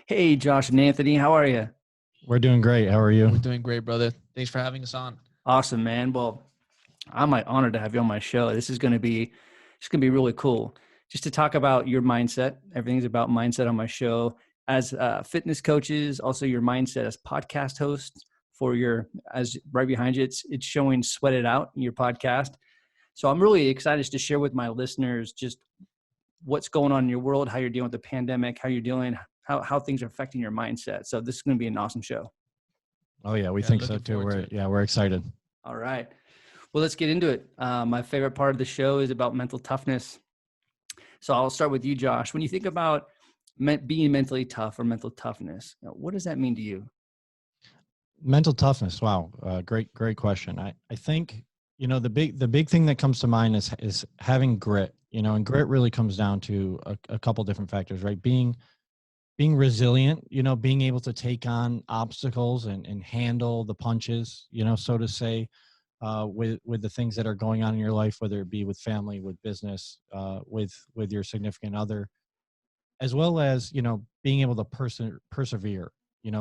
Hey, Josh and Anthony, how are you? We're doing great. How are you? We're doing great, brother. Thanks for having us on. Awesome, man. Well, I'm honored to have you on my show. This is going to be really cool. Just to talk about your mindset. Everything's about mindset on my show. As fitness coaches, also your mindset as podcast hosts for your, as right behind you, it's showing Sweat It Out, your podcast. So I'm really excited to share with my listeners just what's going on in your world, how you're dealing with the pandemic, how you're dealing, how things are affecting your mindset. So this is going to be an awesome show. Oh yeah, we Yeah, think so looking too. forward to it. We're excited. All right. Well, let's get into it. My favorite part of the show is about mental toughness. So I'll start with you, Josh. When you think about being mentally tough or mental toughness, what does that mean to you? Mental toughness. Wow, great question. I think the big thing that comes to mind is having grit. And grit really comes down to a couple different factors, right? Being resilient. Being able to take on obstacles and handle the punches. So to say. With the things that are going on in your life, whether it be with family, with business, with your significant other, as well as being able to persevere,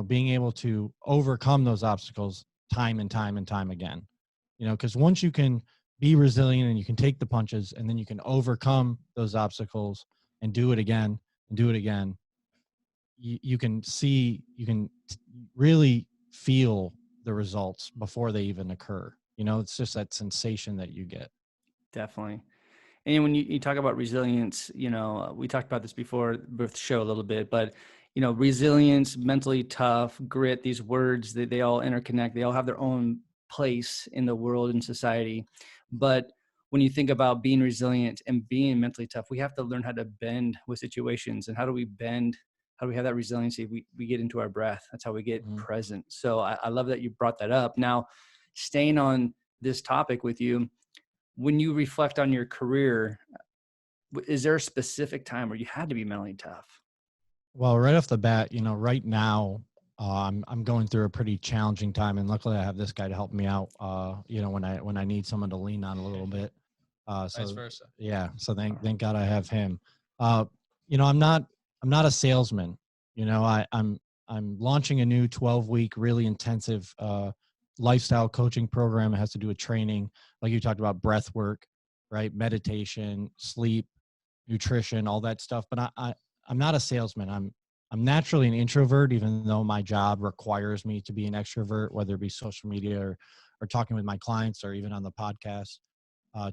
being able to overcome those obstacles time and time and time again. Because once you can be resilient and you can take the punches and then you can overcome those obstacles and do it again and do it again, you can really feel the results before they even occur. It's just that sensation that you get. Definitely. And when you talk about resilience, we talked about this before with the show a little bit, but resilience, mentally tough, grit, these words, they all interconnect. They all have their own place in the world and society. But when you think about being resilient and being mentally tough, we have to learn how to bend with situations. And how do we bend? How do we have that resiliency? We get into our breath. That's how we get present. So I love that you brought that up. Now, staying on this topic with you, when you reflect on your career, is there a specific time where you had to be mentally tough? Well, right off the bat, right now, I'm going through a pretty challenging time, and luckily I have this guy to help me out. When I need someone to lean on a little bit. Vice So versa. yeah, so thank God I have him. I'm not a salesman. I'm launching a new 12-week, really intensive lifestyle coaching program. It has to do with training, like you talked about, breath work, right? Meditation, sleep, nutrition, all that stuff. But I'm not a salesman. I'm naturally an introvert, even though my job requires me to be an extrovert, whether it be social media or talking with my clients or even on the podcast,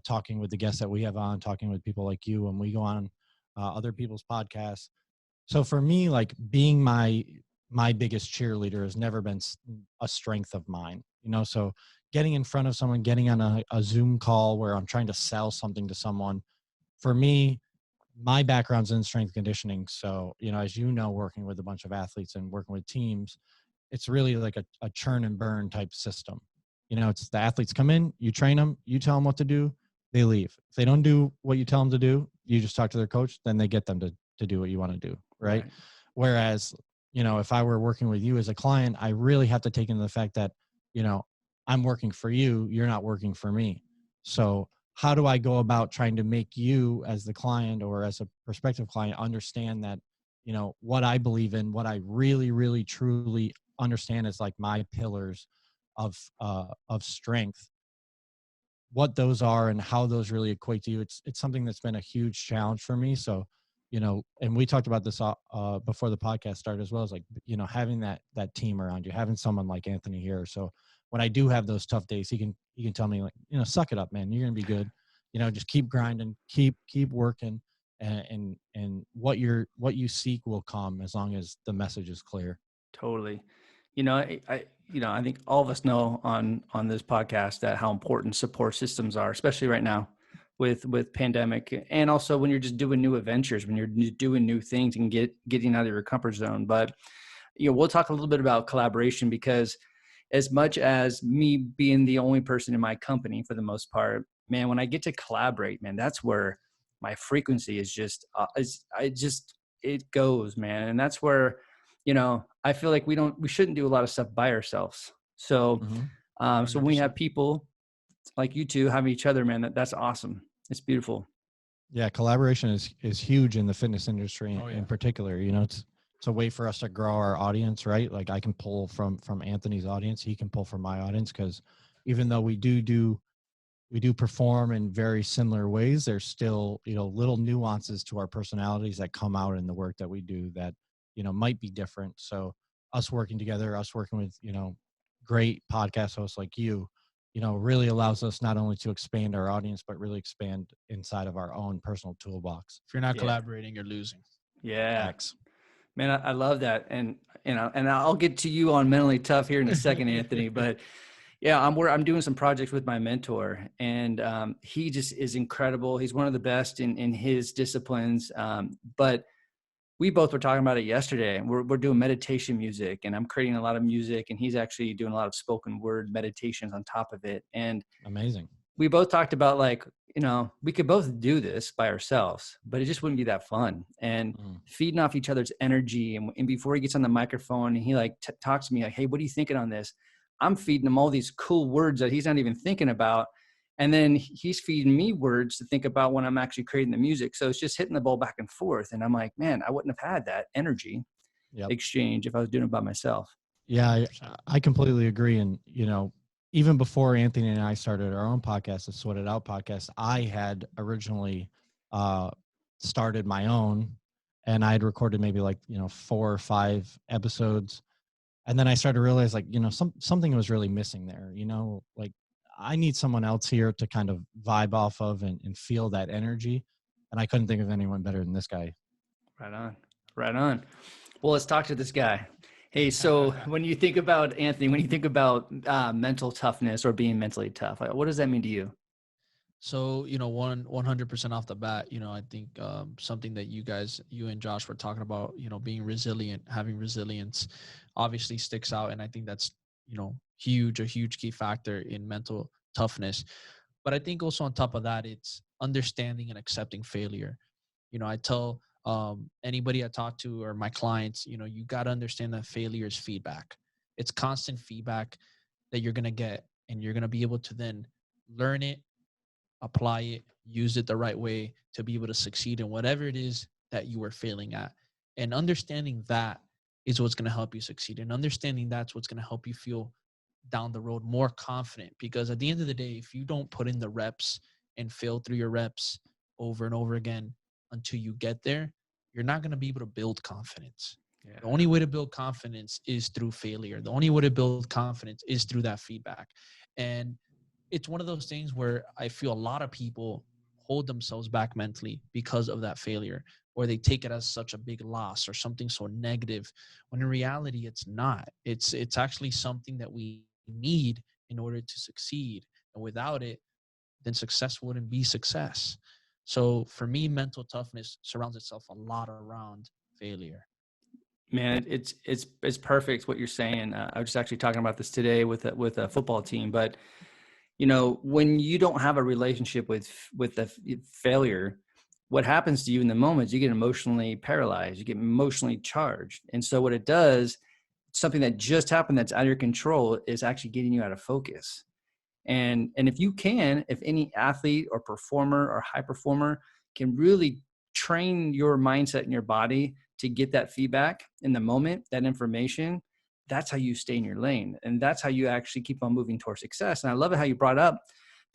talking with the guests that we have on, talking with people like you when we go on other people's podcasts. So for me, like being my biggest cheerleader has never been a strength of mine, so getting in front of someone, getting on a Zoom call where I'm trying to sell something to someone, for me, my background's in strength conditioning. So, as working with a bunch of athletes and working with teams, it's really like a churn and burn type system. It's the athletes come in, you train them, you tell them what to do, they leave. If they don't do what you tell them to do, you just talk to their coach, then they get them to do what you want to do. Right. Whereas, if I were working with you as a client, I really have to take into the fact that, I'm working for you, you're not working for me. So how do I go about trying to make you as the client or as a prospective client understand that, what I believe in, what I really, really, truly understand is like my pillars of strength, what those are and how those really equate to you. It's something that's been a huge challenge for me. So, and we talked about this before the podcast started as well, as like, having that team around you, having someone like Anthony here. So when I do have those tough days, he can tell me, like, suck it up, man, you're going to be good. Just keep grinding, keep working, and what you seek will come as long as the message is clear. Totally. I think all of us know on this podcast that how important support systems are, especially right now with pandemic, and also when you're just doing new adventures, when you're doing new things and getting out of your comfort zone. But we'll talk a little bit about collaboration, because as much as me being the only person in my company for the most part, man, when I get to collaborate, man, that's where my frequency is just it goes, man. And that's where I feel like we shouldn't do a lot of stuff by ourselves. So so when we have people like you two having each other, man, that's awesome. It's beautiful. Yeah, collaboration is huge in the fitness industry in particular. it's a way for us to grow our audience, right? Like I can pull from Anthony's audience, he can pull from my audience, because even though we do perform in very similar ways, there's still, little nuances to our personalities that come out in the work that we do that, might be different. So us working together, us working with, great podcast hosts like you, really allows us not only to expand our audience, but really expand inside of our own personal toolbox. If you're not Yeah. collaborating, you're losing. Yeah. Facts. Man, I love that. And, and I'll get to you on mentally tough here in a second, Anthony, but yeah, I'm doing some projects with my mentor, and he just is incredible. He's one of the best in his disciplines. But we both were talking about it yesterday. We're doing meditation music, and I'm creating a lot of music, and he's actually doing a lot of spoken word meditations on top of it. And Amazing. we both talked about, like, we could both do this by ourselves, but it just wouldn't be that fun. And feeding off each other's energy. And before he gets on the microphone and he talks to me like, hey, what are you thinking on this? I'm feeding him all these cool words that he's not even thinking about. And then he's feeding me words to think about when I'm actually creating the music. So it's just hitting the ball back and forth. And I'm like, man, I wouldn't have had that energy exchange if I was doing it by myself. Yeah, I completely agree. And, even before Anthony and I started our own podcast, the Sweat It Out podcast, I had originally started my own, and I had recorded maybe 4 or 5 episodes. And then I started to realize something was really missing there, like I need someone else here to kind of vibe off of and feel that energy. And I couldn't think of anyone better than this guy. Right on. Right on. Well, let's talk to this guy. Hey, so when you think about, Anthony, when you think about mental toughness or being mentally tough, what does that mean to you? So, 100% off the bat, I think something that you and Josh were talking about, being resilient, having resilience obviously sticks out. And I think that's, a huge key factor in mental toughness. But I think also on top of that, it's understanding and accepting failure. I tell anybody I talk to or my clients, you got to understand that failure is feedback. It's constant feedback that you're going to get, and you're going to be able to then learn it, apply it, use it the right way to be able to succeed in whatever it is that you are failing at. And understanding that is what's going to help you succeed. And understanding that's what's going to help you feel down the road more confident. Because at the end of the day, if you don't put in the reps and fail through your reps over and over again until you get there, you're not going to be able to build confidence. Yeah. The only way to build confidence is through failure. The only way to build confidence is through that feedback. And it's one of those things where I feel a lot of people hold themselves back mentally because of that failure, or they take it as such a big loss or something so negative, when in reality it's not. It's actually something that we need in order to succeed. And without it, then success wouldn't be success. So for me, mental toughness surrounds itself a lot around failure. Man, it's perfect what you're saying. I was just actually talking about this today with a football team, but when you don't have a relationship with the failure, what happens to you in the moment is you get emotionally paralyzed, you get emotionally charged. And so what it does, something that just happened that's out of your control, is actually getting you out of focus. And if any athlete or performer or high performer can really train your mindset and your body to get that feedback in the moment, that information, that's how you stay in your lane. And that's how you actually keep on moving towards success. And I love it how you brought up,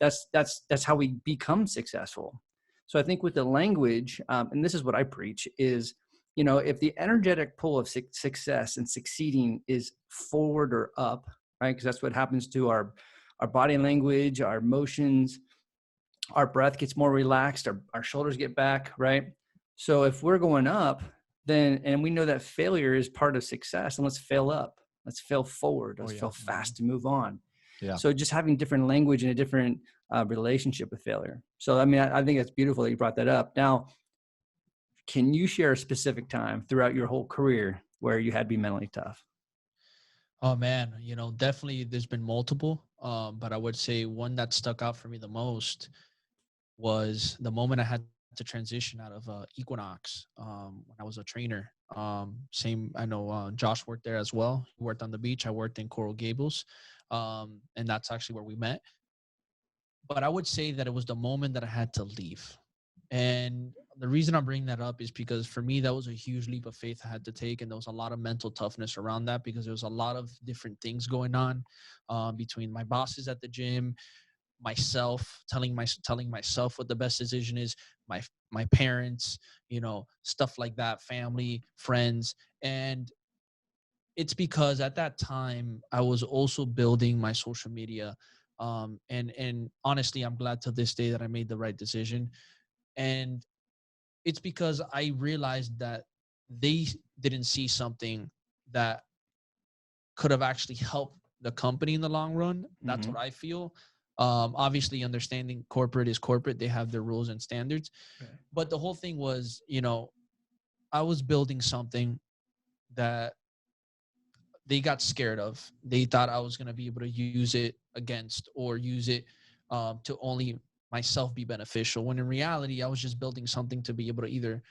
that's how we become successful. So I think with the language, and this is what I preach, is, if the energetic pull of success and succeeding is forward or up, right? Because that's what happens to our body language, our emotions, our breath gets more relaxed, our shoulders get back, right? So if we're going up, then, and we know that failure is part of success, and let's fail up, let's fail forward, let's fail fast to move on. Yeah. So just having different language and a different relationship with failure. So, I mean, I think that's beautiful that you brought that up. Now, can you share a specific time throughout your whole career where you had to be mentally tough? Oh man, definitely there's been multiple, but I would say one that stuck out for me the most was the moment I had to transition out of Equinox when I was a trainer. I know Josh worked there as well. He worked on the beach. I worked in Coral Gables, and that's actually where we met. But I would say that it was the moment that I had to leave. And the reason I'm bringing that up is because for me, that was a huge leap of faith I had to take. And there was a lot of mental toughness around that because there was a lot of different things going on between my bosses at the gym, myself telling myself what the best decision is, my parents, stuff like that, family, friends. And it's because at that time I was also building my social media. And honestly, I'm glad to this day that I made the right decision. And it's because I realized that they didn't see something that could have actually helped the company in the long run. That's what I feel. Obviously, understanding corporate is corporate. They have their rules and standards. Right. But the whole thing was, I was building something that they got scared of. They thought I was going to be able to use it against or use it to only myself be beneficial. When in reality, I was just building something to be able to either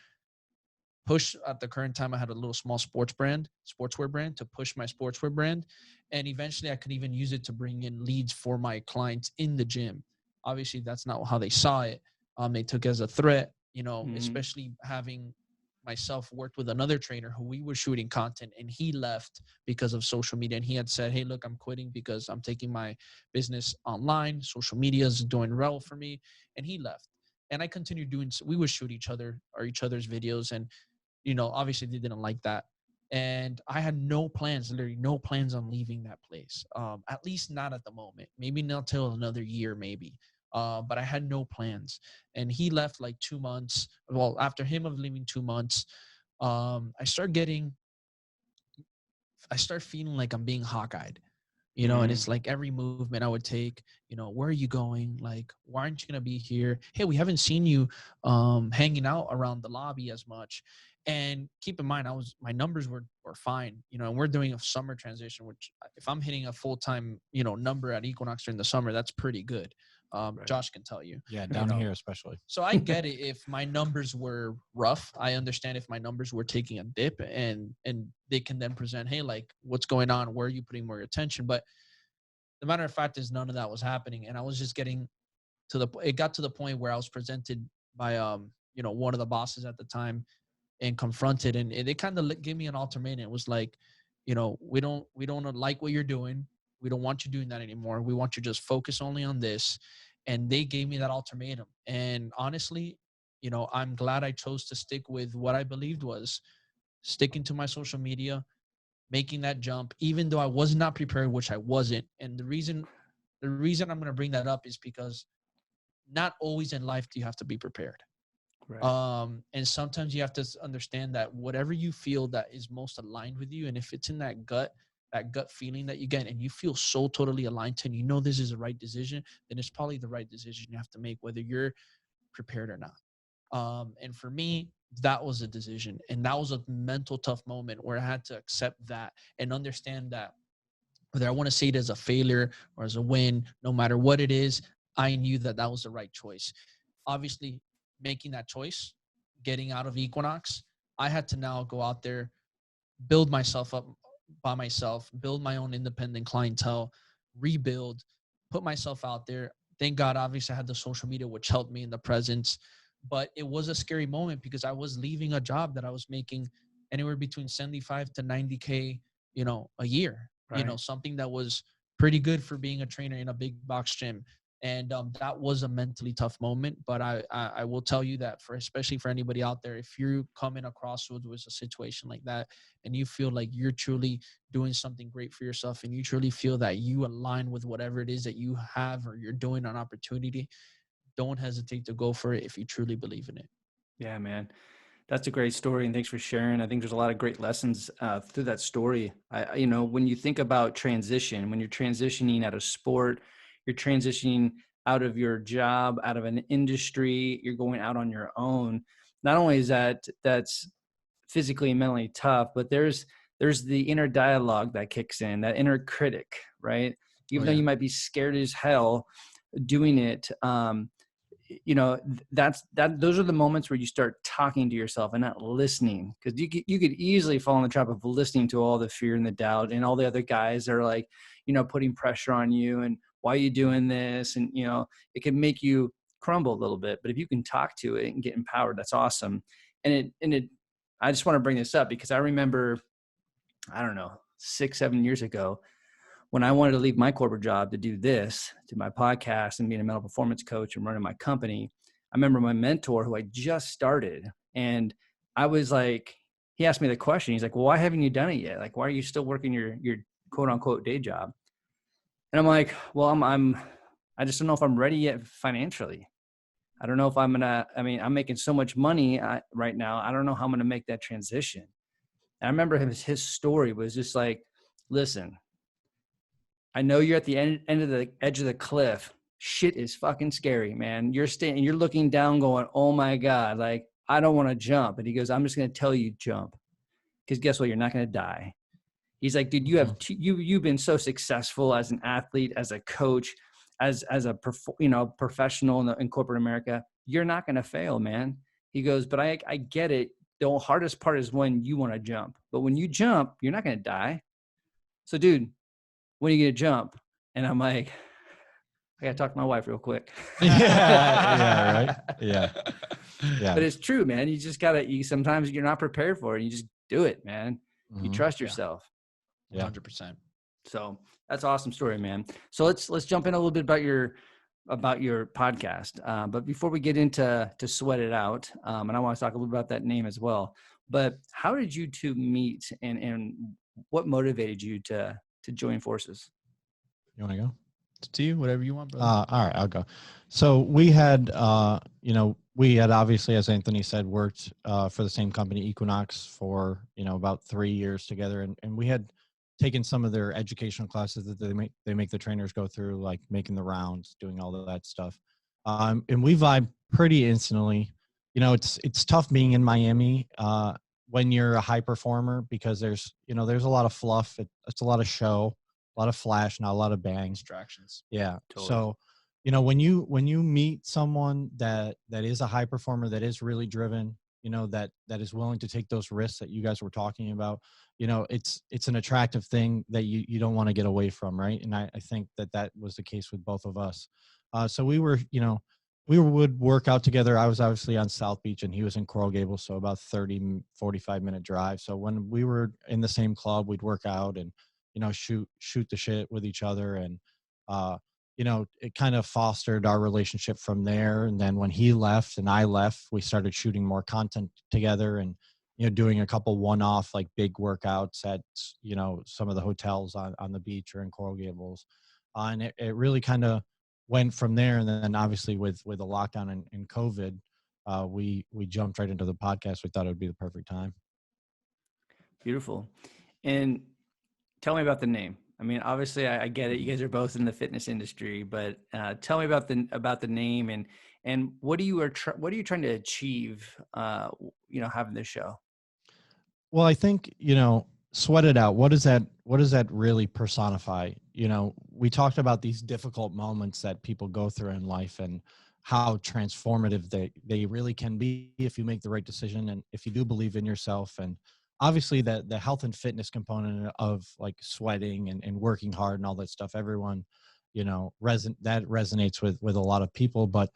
push. At the current time, I had a little small sportswear brand, to push my sportswear brand. And eventually I could even use it to bring in leads for my clients in the gym. Obviously that's not how they saw it. They took it as a threat, especially having myself worked with another trainer who we were shooting content, and he left because of social media. And he had said, hey, look, I'm quitting because I'm taking my business online. Social media is doing well for me. And he left. And I continued doing, we would shoot each other's videos. And obviously they didn't like that. And I had no plans, literally no plans on leaving that place. At least not at the moment, maybe not till another year, maybe. But I had no plans. And he left like 2 months. Well, after him of leaving 2 months, I start feeling like I'm being hawk-eyed. And it's like every movement I would take, where are you going? Like, why aren't you going to be here? Hey, we haven't seen you hanging out around the lobby as much. And keep in mind, my numbers were fine, and we're doing a summer transition, which if I'm hitting a full-time, number at Equinox during the summer, that's pretty good. Right. Josh can tell you. Yeah, down here especially. So I get it if my numbers were rough. I understand if my numbers were taking a dip, and they can then present, hey, like, what's going on? Where are you putting more attention? But the matter of fact is none of that was happening. And I was just it got to the point where I was presented by, one of the bosses at the time and confronted, and they kind of gave me an ultimatum. It was like, we don't like what you're doing. We don't want you doing that anymore. We want you to just focus only on this. And they gave me that ultimatum. And honestly, I'm glad I chose to stick with what I believed was sticking to my social media, making that jump, even though I was not prepared, which I wasn't. And the reason I'm going to bring that up is because not always in life do you have to be prepared. Right. And sometimes you have to understand that whatever you feel that is most aligned with you, and if it's in that gut feeling that you get, and you feel so totally aligned to, and this is the right decision, then it's probably the right decision you have to make, whether you're prepared or not. And for me, that was a decision, and that was a mental tough moment where I had to accept that and understand that whether I want to see it as a failure or as a win, no matter what it is, I knew that that was the right choice. Obviously, making that choice, getting out of Equinox, I had to now go out there, build myself up by myself, build my own independent clientele, rebuild, put myself out there. Thank God, obviously, I had the social media, which helped me in the presence. But it was a scary moment because I was leaving a job that I was making anywhere between 75 to 90K, a year, Right. something that was pretty good for being a trainer in a big box gym. And that was a mentally tough moment. But I will tell you that especially for anybody out there, if you're coming across with a situation like that, and you feel like you're truly doing something great for yourself, and you truly feel that you align with whatever it is that you have or you're doing an opportunity, don't hesitate to go for it if you truly believe in it. Yeah, man. That's a great story, and thanks for sharing. I think there's a lot of great lessons through that story. When you think about transition, when you're transitioning out of sport, you're transitioning out of your job, out of an industry, you're going out on your own. Not only is that's physically and mentally tough, but there's the inner dialogue that kicks in, that inner critic, right? Even though you might be scared as hell doing it, those are the moments where you start talking to yourself and not listening, because you could easily fall in the trap of listening to all the fear and the doubt and all the other guys that are like, putting pressure on you and why are you doing this, and it can make you crumble a little bit, but if you can talk to it and get empowered, that's awesome. And I just want to bring this up because I remember, I don't know, 6-7 years ago, when I wanted to leave my corporate job to do this, to my podcast and being a mental performance coach and running my company, I remember my mentor who I just started, and I was like, he asked me the question. He's like, well, why haven't you done it yet? Like, why are you still working your quote unquote day job? And I'm like, well, I just don't know if I'm ready yet financially. I don't know if I'm making so much money right now. I don't know how I'm going to make that transition. And I remember his story was just like, listen, I know you're at the end of the edge of the cliff. Shit is fucking scary, man. You're looking down going, oh my God, like, I don't want to jump. And he goes, I'm just going to tell you jump. Because guess what? You're not going to die. He's like, dude, you've been so successful as an athlete, as a coach, as a professional in corporate America. You're not going to fail, man. He goes, but I get it. The hardest part is when you want to jump. But when you jump, you're not going to die. So, dude, when are you going to jump? And I'm like, I got to talk to my wife real quick. Yeah, right. Yeah. But it's true, man. You just sometimes you're not prepared for it. You just do it, man. You trust yourself. 100%. So that's an awesome story, man. So let's jump in a little bit about your podcast. But before we get into Sweat It Out, and I want to talk a little bit about that name as well. But how did you two meet, and what motivated you to join forces? You want to go? It's to you, whatever you want, brother. All right, I'll go. So we had obviously, as Anthony said, worked for the same company, Equinox, for, about 3 years together. And we had taken some of their educational classes that they make the trainers go through, like making the rounds, doing all of that stuff. And we vibe pretty instantly. It's tough being in Miami when you're a high performer, because there's a lot of fluff. It's a lot of show, a lot of flash, not a lot of bang. Distractions. Yeah. Totally. So, when you meet someone that is a high performer, that is really driven, that is willing to take those risks that you guys were talking about, it's an attractive thing that you don't want to get away from. Right. And I think that was the case with both of us. So we would work out together. I was obviously on South Beach and he was in Coral Gables. So about 45-minute drive. So when we were in the same club, we'd work out and, shoot the shit with each other. And, it kind of fostered our relationship from there. And then when he left and I left, we started shooting more content together and, doing a couple one-off, like big workouts at, some of the hotels on the beach or in Coral Gables. And it really kind of went from there. And then obviously with the lockdown and COVID, we jumped right into the podcast. We thought it would be the perfect time. Beautiful. And tell me about the name. I mean, obviously I get it. You guys are both in the fitness industry, but tell me about the name and what are you trying to achieve, having this show? Well, I think, Sweat It Out. What does that really personify? We talked about these difficult moments that people go through in life and how transformative they really can be if you make the right decision and if you do believe in yourself. And obviously the health and fitness component of like sweating and working hard and all that stuff, everyone, that resonates with a lot of people, but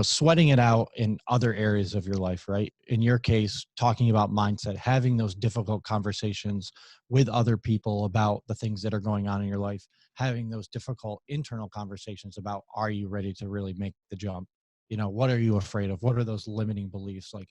sweating it out in other areas of your life, right? In your case, talking about mindset, having those difficult conversations with other people about the things that are going on in your life, having those difficult internal conversations about, are you ready to really make the jump? What are you afraid of? What are those limiting beliefs? Like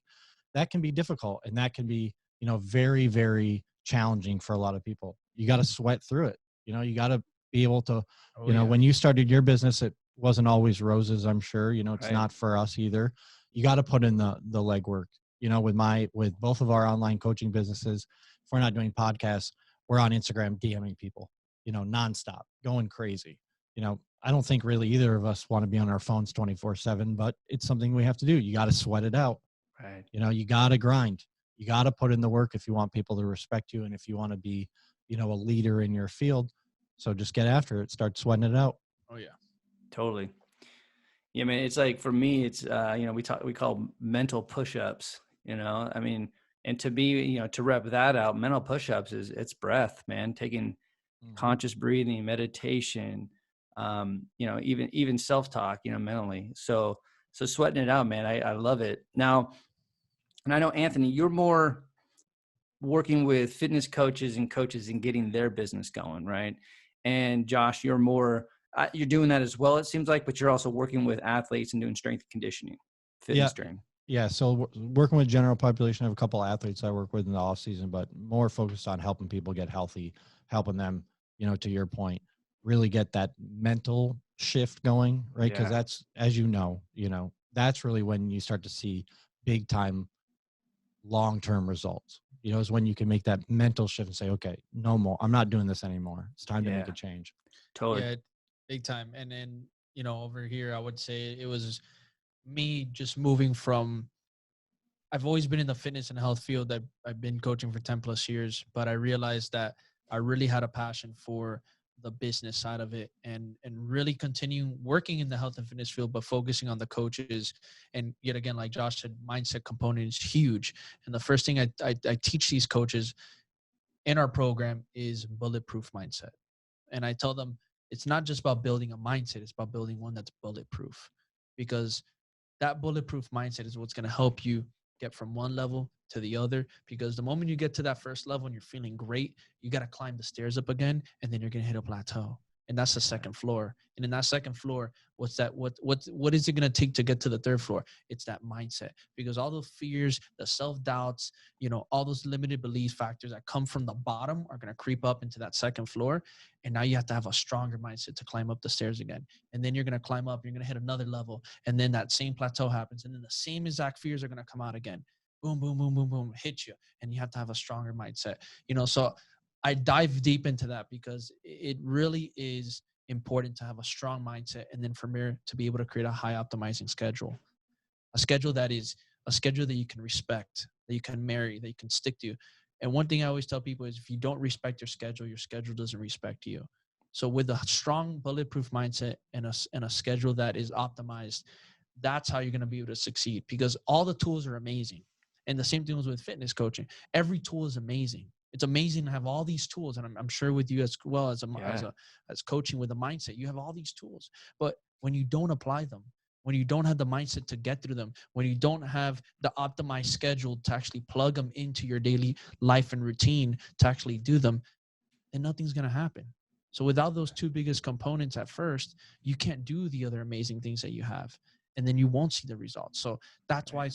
that can be difficult and that can be, very, very challenging for a lot of people. You got to sweat through it. You got to be able to, when you started your business, it wasn't always roses, I'm sure. It's Right. not for us either. You got to put in the legwork. With both of our online coaching businesses, if we're not doing podcasts, we're on Instagram DMing people, nonstop, going crazy. I don't think really either of us want to be on our phones 24/7, but it's something we have to do. You got to sweat it out. Right. You got to grind. You got to put in the work if you want people to respect you and if you want to be, a leader in your field. So just get after it. Start sweating it out. Oh yeah. Totally. Yeah, man. It's like, for me, it's, we call mental push-ups, I mean, and to be, to rep that out, mental push-ups it's breath, man, taking conscious breathing, meditation, even self-talk, mentally. So So sweating it out, man. I love it. Now, and I know, Anthony, you're more working with fitness coaches and coaches and getting their business going, right? And Josh, you're more, you're doing that as well, it seems like, but you're also working with athletes and doing strength and conditioning, fitness training. Yeah. So working with general population, I have a couple of athletes I work with in the off season, but more focused on helping people get healthy, helping them, to your point, really get that mental shift going, right? Because that's, as you know, that's really when you start to see big time long-term results, is when you can make that mental shift and say, okay, no more, I'm not doing this anymore. It's time to make a change. Totally. Yeah, big time. And then, over here, I would say it was me just moving from, I've always been in the fitness and health field. I've been coaching for 10 plus years, but I realized that I really had a passion for the business side of it and really continuing working in the health and fitness field, but focusing on the coaches. And yet again, like Josh said, mindset component is huge. And the first thing I teach these coaches in our program is bulletproof mindset. And I tell them it's not just about building a mindset, it's about building one that's bulletproof, because that bulletproof mindset is what's going to help you get from one level to the other. Because the moment you get to that first level and you're feeling great, you got to climb the stairs up again, and then you're going to hit a plateau. And that's the second floor. And in that second floor, what is it going to take to get to the third floor? It's that mindset, because all the fears, the self-doubts, all those limited belief factors that come from the bottom are going to creep up into that second floor. And now you have to have a stronger mindset to climb up the stairs again. And then you're going to climb up, you're going to hit another level. And then that same plateau happens. And then the same exact fears are going to come out again. Boom, boom, boom, boom, boom, hit you. And you have to have a stronger mindset, so I dive deep into that because it really is important to have a strong mindset, and then from there to be able to create a high optimizing schedule, a schedule that you can respect, that you can marry, that you can stick to. And one thing I always tell people is if you don't respect your schedule doesn't respect you. So with a strong bulletproof mindset and a schedule that is optimized, that's how you're going to be able to succeed, because all the tools are amazing. And the same thing was with fitness coaching. Every tool is amazing. It's amazing to have all these tools. And I'm sure with you as well as coaching with a mindset, you have all these tools, but when you don't apply them, when you don't have the mindset to get through them, when you don't have the optimized schedule to actually plug them into your daily life and routine to actually do them, then nothing's going to happen. So without those two biggest components at first, you can't do the other amazing things that you have. And then you won't see the results. So that's why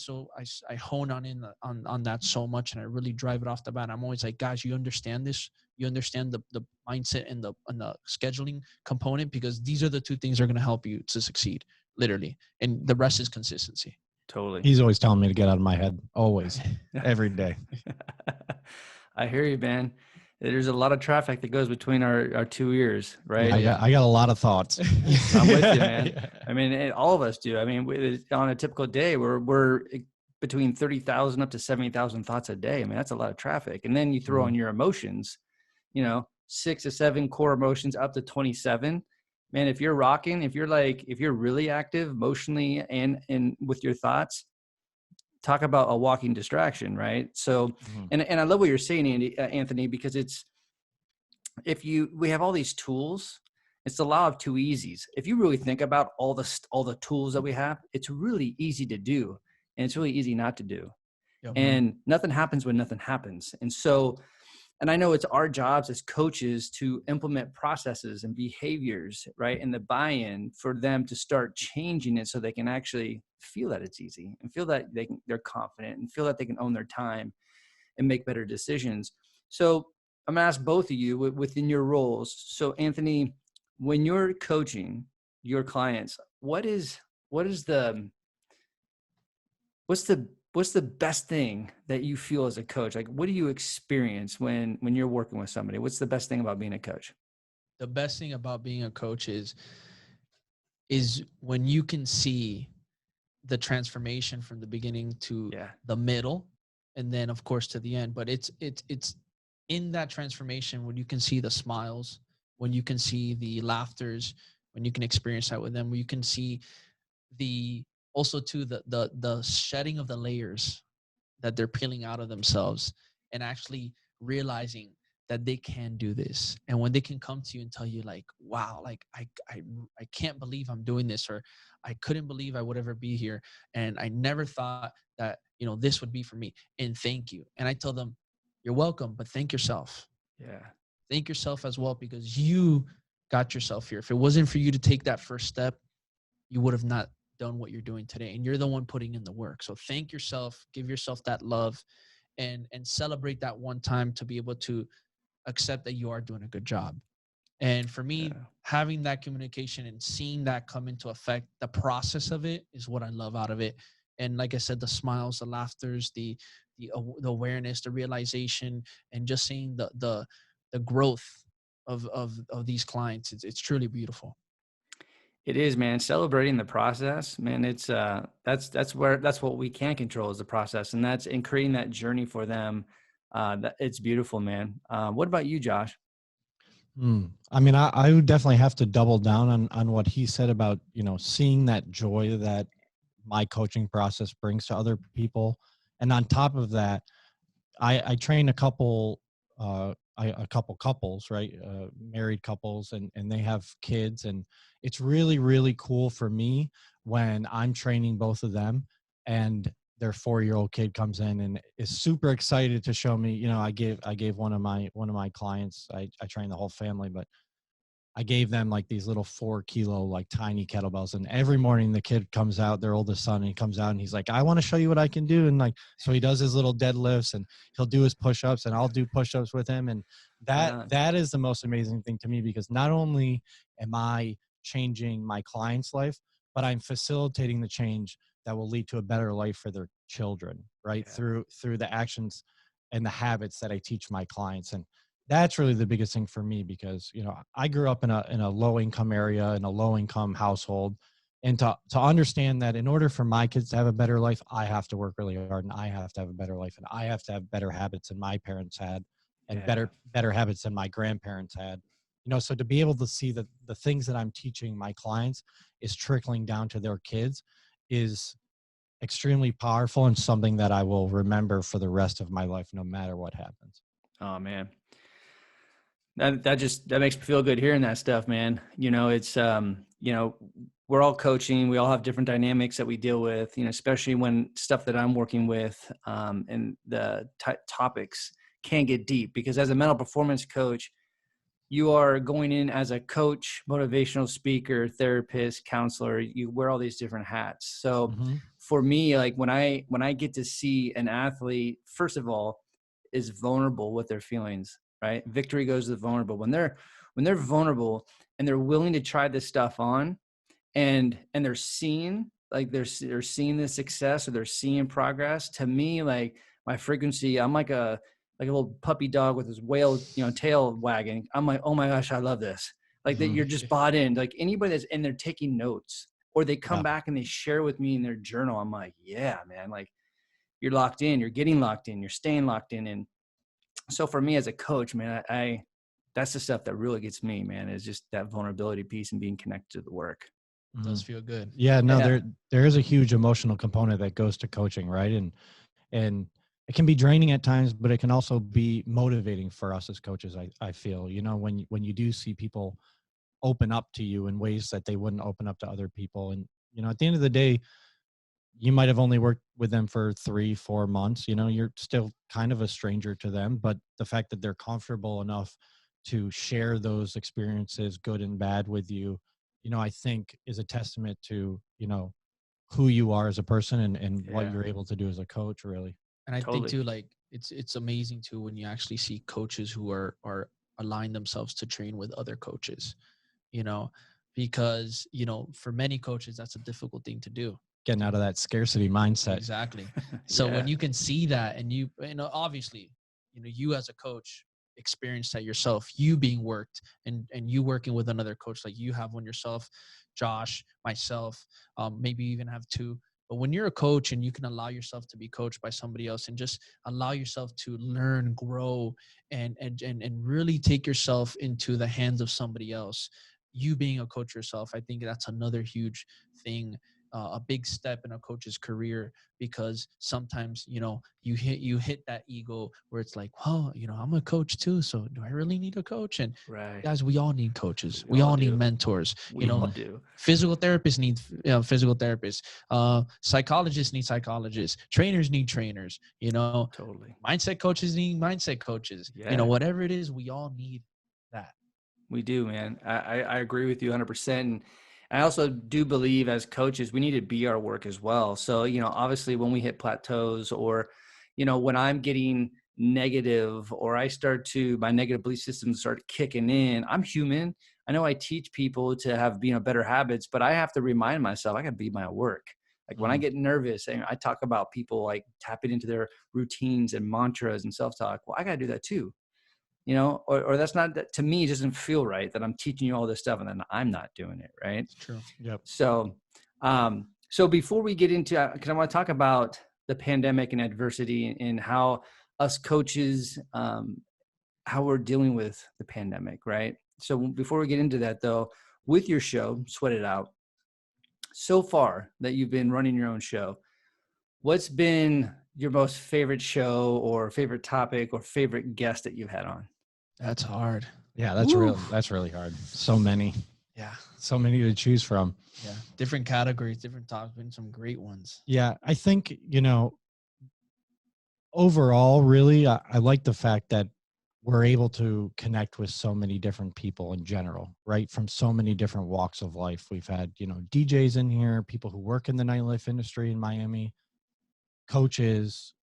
I hone on that so much, and I really drive it off the bat. I'm always like, guys, you understand this? You understand the mindset and the scheduling component, because these are the two things that are going to help you to succeed, literally. And the rest is consistency. Totally. He's always telling me to get out of my head, always, every day. I hear you, man. There's a lot of traffic that goes between our two ears, right? I got a lot of thoughts. I'm with you, man. I mean, all of us do. I mean, on a typical day, we're between 30,000 up to 70,000 thoughts a day. I mean, that's a lot of traffic. And then you throw on your emotions, 6 to 7 core emotions up to 27. Man, if you're rocking, if you're really active emotionally and with your thoughts, talk about a walking distraction, right? So, and I love what you're saying, Anthony, because we have all these tools. It's the law of two easies. If you really think about all the tools that we have, it's really easy to do, and it's really easy not to do. Yep. And nothing happens when nothing happens. And so, and I know it's our jobs as coaches to implement processes and behaviors, right? And the buy-in for them to start changing it so they can actually feel that it's easy and feel that they're confident and feel that they can own their time and make better decisions. So I'm gonna ask both of you within your roles. So Anthony, when you're coaching your clients, what's the best thing that you feel as a coach? Like, what do you experience when you're working with somebody? What's the best thing about being a coach? The best thing about being a coach is when you can see the transformation from the beginning to the middle, and then of course to the end. But it's in that transformation when you can see the smiles, when you can see the laughters, when you can experience that with them, when you can see the shedding of the layers that they're peeling out of themselves, and actually realizing that they can do this. And when they can come to you and tell you like, wow, like I can't believe I'm doing this, or I couldn't believe I would ever be here. And I never thought that, you know, this would be for me. And thank you. And I tell them, you're welcome, but thank yourself. Yeah. Thank yourself as well, because you got yourself here. If it wasn't for you to take that first step, you would have not done what you're doing today. And you're the one putting in the work. So thank yourself, give yourself that love, and celebrate that one time to be able to accept that you are doing a good job. And for me, Yeah. having that communication and seeing that come into effect, the process of it is what I love out of it. And like I said, the smiles, the laughters, the awareness, the realization, and just seeing the growth of these clients, it's truly beautiful. It is, man. Celebrating the process, man. It's that's what we can control is the process, and that's in creating that journey for them. That it's beautiful, man. What about you, Josh? I mean, I would definitely have to double down on what he said about, you know, seeing that joy that my coaching process brings to other people. And on top of that, I train a couple, a couple couples, right? Married couples, and they have kids. And it's really, really cool for me when I'm training both of them and their 4-year-old kid comes in and is super excited to show me, you know, I gave one of my clients, I train the whole family, but I gave them like these little 4 kilo, like tiny kettlebells. And every morning the kid comes out, their oldest son, and he comes out and he's like, I want to show you what I can do. And like, so he does his little deadlifts and he'll do his push-ups and I'll do push-ups with him. And Right on. that is the most amazing thing to me, because not only am I changing my client's life, but I'm facilitating the change that will lead to a better life for their children, right? Yeah. Through the actions and the habits that I teach my clients. And that's really the biggest thing for me, because, you know, I grew up in a low income area, in a low income household. And to understand that in order for my kids to have a better life, I have to work really hard, and I have to have a better life, and I have to have better habits than my parents had, and Yeah. better habits than my grandparents had. You know, so to be able to see that the things that I'm teaching my clients is trickling down to their kids is extremely powerful, and something that I will remember for the rest of my life, no matter what happens. Oh man. That makes me feel good hearing that stuff, man. You know, it's you know, we're all coaching, we all have different dynamics that we deal with, you know, especially when stuff that I'm working with, and the topics can get deep, because as a mental performance coach, you are going in as a coach, motivational speaker, therapist, counselor. You wear all these different hats. So Mm-hmm. for me, like when I get to see an athlete, first of all, is vulnerable with their feelings, right? Victory goes to the vulnerable. When they're vulnerable and they're willing to try this stuff on, and they're seeing, like they're seeing the success, or they're seeing progress. To me, like my frequency, I'm like a little puppy dog with his whale, you know, tail wagging. I'm like, oh my gosh, I love this. Like that, Mm-hmm. you're just bought in. Like anybody that's in there taking notes, or they come Yeah. back and they share with me in their journal, I'm like, yeah, man, like you're locked in, you're getting locked in, you're staying locked in. And so for me as a coach, man, I that's the stuff that really gets me, man, is just that vulnerability piece and being connected to the work. It does feel good. Yeah, no, Yeah. there is a huge emotional component that goes to coaching, right? And it can be draining at times, but it can also be motivating for us as coaches. I feel, you know, when you do see people open up to you in ways that they wouldn't open up to other people, and you know, at the end of the day, you might have only worked with them for 3-4 months. You know, you're still kind of a stranger to them, but the fact that they're comfortable enough to share those experiences, good and bad, with you, you know, I think is a testament to, you know, who you are as a person, and what Yeah, you're able to do as a coach, really. And I think totally. too, like it's amazing too when you actually see coaches who are align themselves to train with other coaches, you know, because, you know, for many coaches, that's a difficult thing to do. Getting out of that scarcity mindset. Exactly. So Yeah. when you can see that, and you know, obviously, you know, you as a coach experienced that yourself, you being worked, and you working with another coach, like you have one yourself, Josh, myself, maybe you even have two. But when you're a coach and you can allow yourself to be coached by somebody else, and just allow yourself to learn, grow, and really take yourself into the hands of somebody else, you being a coach yourself, I think that's another huge thing a big step in a coach's career, because sometimes, you know, you hit that ego where it's like, well, you know, I'm a coach too, so do I really need a coach? And Right. guys, we all need coaches. We We all all need do. mentors. We You all know, do. physical therapists need physical therapists. Psychologists need psychologists. Trainers need trainers. You know, Totally. mindset coaches need mindset coaches. Yeah. You know, whatever it is, we all need that. We do, man. I agree with you 100%. And I also do believe as coaches, we need to be our work as well. So, you know, obviously when we hit plateaus, or, you know, when I'm getting negative, or my negative belief systems start kicking in, I'm human. I know I teach people to have, you know, better habits, but I have to remind myself, I got to be my work. Like when I get nervous, and I talk about people like tapping into their routines and mantras and self-talk. Well, I got to do that too. You know, or that's not, that to me, it doesn't feel right that I'm teaching you all this stuff and then I'm not doing it. Right. It's true. Yep. So, so before we get into, cause I want to talk about the pandemic and adversity, and how us coaches, how we're dealing with the pandemic. Right. So before we get into that though, with your show, Sweat It Out, so far that you've been running your own show, what's been your most favorite show, or favorite topic, or favorite guest that you've had on? That's hard. Yeah, that's really hard. So many to choose from. Yeah. Different categories, different topics, been some great ones. Yeah, I think, you know, overall, really, I like the fact that we're able to connect with so many different people in general, right? From so many different walks of life. We've had, you know, DJs in here, people who work in the nightlife industry in Miami, coaches,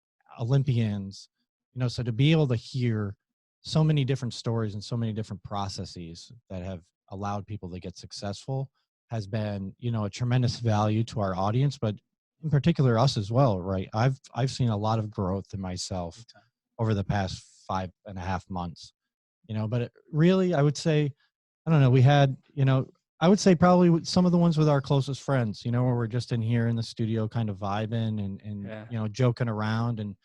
Olympians, you know, so to be able to hear so many different stories and so many different processes that have allowed people to get successful has been, you know, a tremendous value to our audience, but in particular us as well, right? I've seen a lot of growth in myself over the past 5.5 months, you know, but really, I would say, I don't know, we had, you know, I would say probably some of the ones with our closest friends, you know, where we're just in here in the studio kind of vibing and you know, joking around and